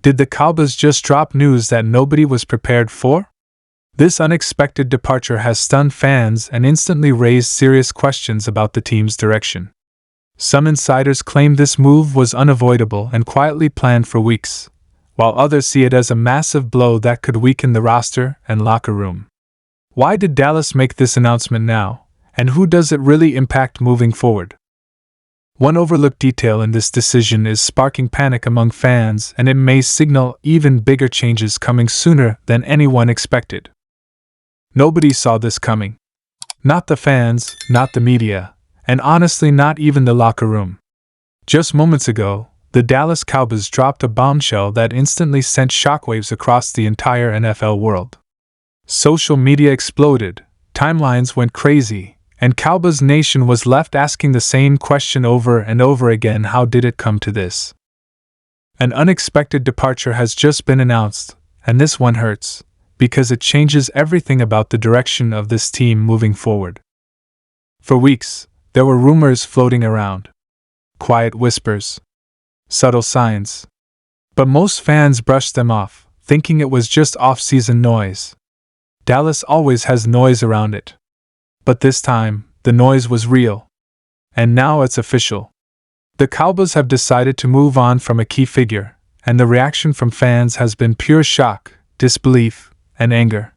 Did the Cowboys just drop news that nobody was prepared for? This unexpected departure has stunned fans and instantly raised serious questions about the team's direction. Some insiders claim this move was unavoidable and quietly planned for weeks, while others see it as a massive blow that could weaken the roster and locker room. Why did Dallas make this announcement now, and who does it really impact moving forward? One overlooked detail in this decision is sparking panic among fans, and it may signal even bigger changes coming sooner than anyone expected. Nobody saw this coming. Not the fans, not the media, and honestly not even the locker room. Just moments ago, the Dallas Cowboys dropped a bombshell that instantly sent shockwaves across the entire NFL world. Social media exploded, timelines went crazy, and Cowboys Nation was left asking the same question over and over again: how did it come to this? An unexpected departure has just been announced, and this one hurts, because it changes everything about the direction of this team moving forward. For weeks, there were rumors floating around. Quiet whispers. Subtle signs. But most fans brushed them off, thinking it was just off-season noise. Dallas always has noise around it. But this time, the noise was real. And now it's official. The Cowboys have decided to move on from a key figure, and the reaction from fans has been pure shock, disbelief, and anger.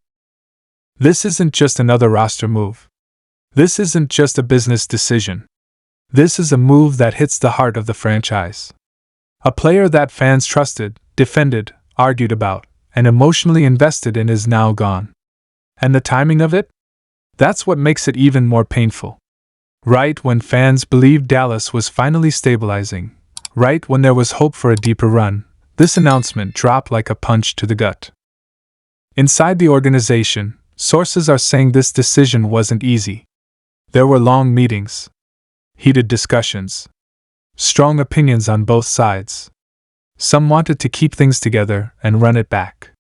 This isn't just another roster move. This isn't just a business decision. This is a move that hits the heart of the franchise. A player that fans trusted, defended, argued about, and emotionally invested in is now gone. And the timing of it? That's what makes it even more painful. Right when fans believed Dallas was finally stabilizing, right when there was hope for a deeper run, this announcement dropped like a punch to the gut. Inside the organization, sources are saying this decision wasn't easy. There were long meetings, heated discussions, strong opinions on both sides. Some wanted to keep things together and run it back.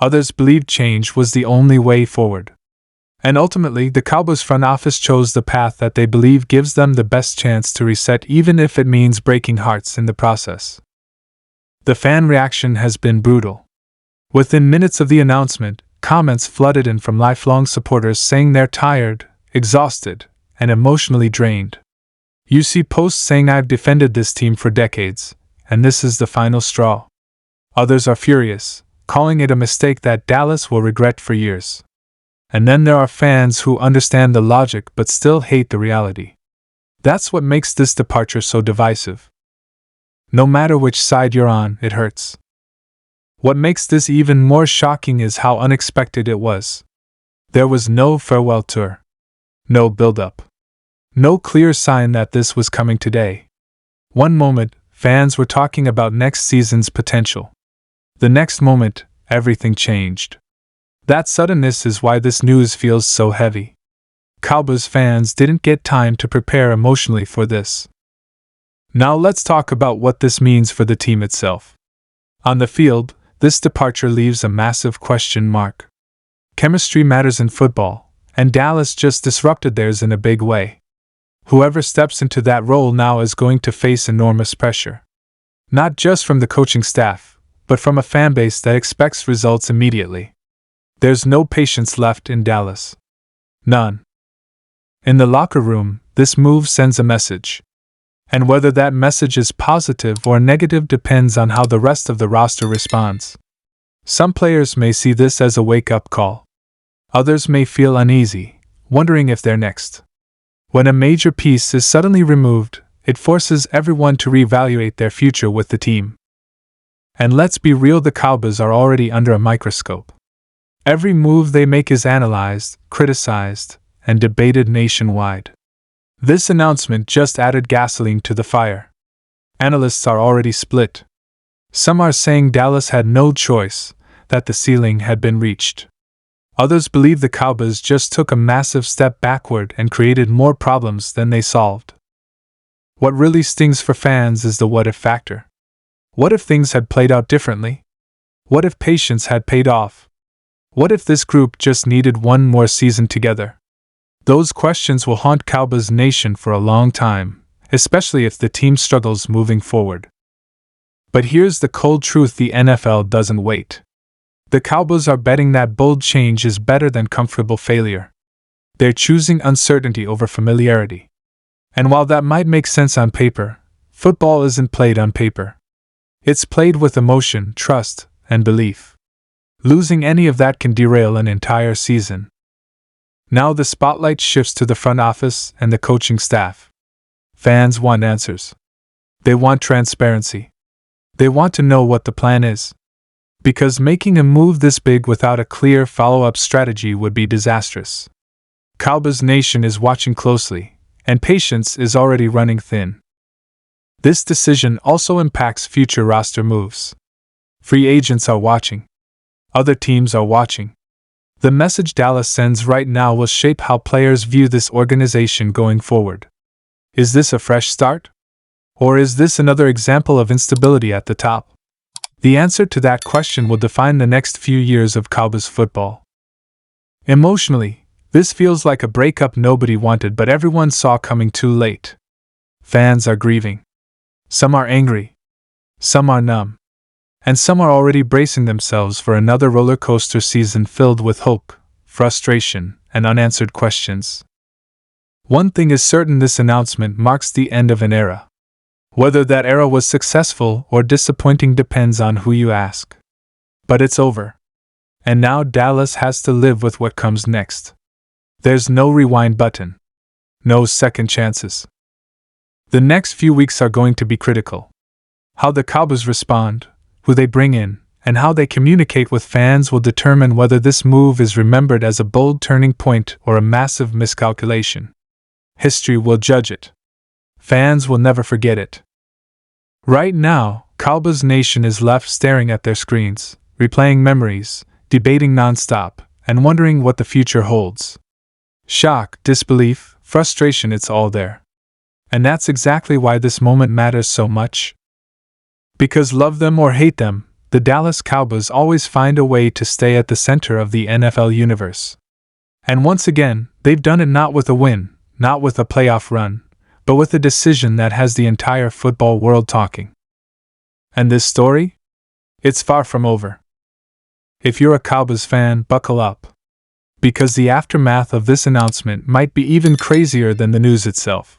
Others believed change was the only way forward. And ultimately, the Cowboys front office chose the path that they believe gives them the best chance to reset, even if it means breaking hearts in the process. The fan reaction has been brutal. Within minutes of the announcement, comments flooded in from lifelong supporters saying they're tired, exhausted, and emotionally drained. You see posts saying, "I've defended this team for decades, and this is the final straw." Others are furious, calling it a mistake that Dallas will regret for years. And then there are fans who understand the logic but still hate the reality. That's what makes this departure so divisive. No matter which side you're on, it hurts. What makes this even more shocking is how unexpected it was. There was no farewell tour. No build-up. No clear sign that this was coming today. One moment, fans were talking about next season's potential. The next moment, everything changed. That suddenness is why this news feels so heavy. Cowboys fans didn't get time to prepare emotionally for this. Now let's talk about what this means for the team itself. On the field, this departure leaves a massive question mark. Chemistry matters in football, and Dallas just disrupted theirs in a big way. Whoever steps into that role now is going to face enormous pressure. Not just from the coaching staff, but from a fanbase that expects results immediately. There's no patience left in Dallas. None. In the locker room, this move sends a message. And whether that message is positive or negative depends on how the rest of the roster responds. Some players may see this as a wake-up call. Others may feel uneasy, wondering if they're next. When a major piece is suddenly removed, it forces everyone to reevaluate their future with the team. And let's be real, the Cowboys are already under a microscope. Every move they make is analyzed, criticized, and debated nationwide. This announcement just added gasoline to the fire. Analysts are already split. Some are saying Dallas had no choice, that the ceiling had been reached. Others believe the Cowboys just took a massive step backward and created more problems than they solved. What really stings for fans is the what-if factor. What if things had played out differently? What if patience had paid off? What if this group just needed one more season together? Those questions will haunt Cowboys Nation for a long time, especially if the team struggles moving forward. But here's the cold truth: the NFL doesn't wait. The Cowboys are betting that bold change is better than comfortable failure. They're choosing uncertainty over familiarity. And while that might make sense on paper, football isn't played on paper. It's played with emotion, trust, and belief. Losing any of that can derail an entire season. Now the spotlight shifts to the front office and the coaching staff. Fans want answers. They want transparency. They want to know what the plan is. Because making a move this big without a clear follow-up strategy would be disastrous. Cowboys Nation is watching closely, and patience is already running thin. This decision also impacts future roster moves. Free agents are watching. Other teams are watching. The message Dallas sends right now will shape how players view this organization going forward. Is this a fresh start? Or is this another example of instability at the top? The answer to that question will define the next few years of Cowboys football. Emotionally, this feels like a breakup nobody wanted but everyone saw coming too late. Fans are grieving. Some are angry. Some are numb. And some are already bracing themselves for another roller coaster season filled with hope, frustration, and unanswered questions. One thing is certain: this announcement marks the end of an era. Whether that era was successful or disappointing depends on who you ask. But it's over. And now Dallas has to live with what comes next. There's no rewind button. No second chances. The next few weeks are going to be critical. How the Cowboys respond, who they bring in, and how they communicate with fans will determine whether this move is remembered as a bold turning point or a massive miscalculation. History will judge it. Fans will never forget it. Right now, Cowboys Nation is left staring at their screens, replaying memories, debating nonstop, and wondering what the future holds. Shock, disbelief, frustration, it's all there. And that's exactly why this moment matters so much. Because love them or hate them, the Dallas Cowboys always find a way to stay at the center of the NFL universe. And once again, they've done it not with a win, not with a playoff run, but with a decision that has the entire football world talking. And this story? It's far from over. If you're a Cowboys fan, buckle up. Because the aftermath of this announcement might be even crazier than the news itself.